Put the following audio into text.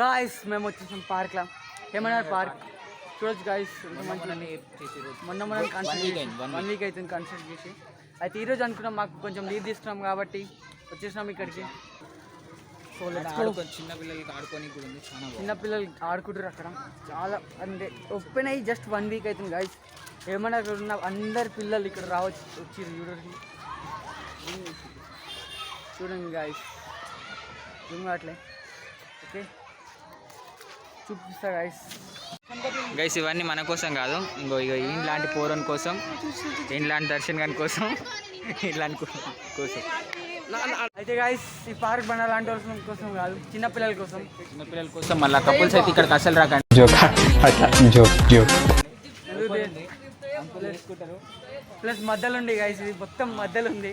Guys మేము వచ్చేసాం పార్క్లో ఏమన్నారు పార్క్ చూడొచ్చు గాయస్. మొన్న మనం వన్ వీక్ అవుతుంది కన్సల్ట్ చేసి. అయితే ఈరోజు అనుకున్నాం మాకు కొంచెం లీవ్ తీసుకున్నాం కాబట్టి వచ్చేసినాం ఇక్కడికి. సో చిన్నపిల్లలు ఆడుకుంటారు అక్కడ చాలా. అంటే ఓపెన్ అయ్యి జస్ట్ 1 వీక్ అవుతుంది గాయస్. ఏమన్నా అక్కడ ఉన్న అందరు పిల్లలు ఇక్కడ రావచ్చు వచ్చి చూడండి గాయస్. అట్లే ఓకే చూపిస్తా గాయస్. గైస్ ఇవన్నీ మన కోసం కాదు, ఇంకో ఇక ఇలాంటి పోరన్ కోసం, ఇలాంటి దర్శన్ గారి కోసం, ఇలాంటి కోసం. అయితే గాయస్ ఈ పార్క్ మన లాంటి వాళ్ళ కోసం కాదు, చిన్నపిల్లల కోసం. మళ్ళీ కపుల్స్ అయితే ఇక్కడికి అసలు రాకండి. ప్లస్ మధ్యలో ఉంది గాయస్, ఇది మొత్తం మధ్యలో ఉంది.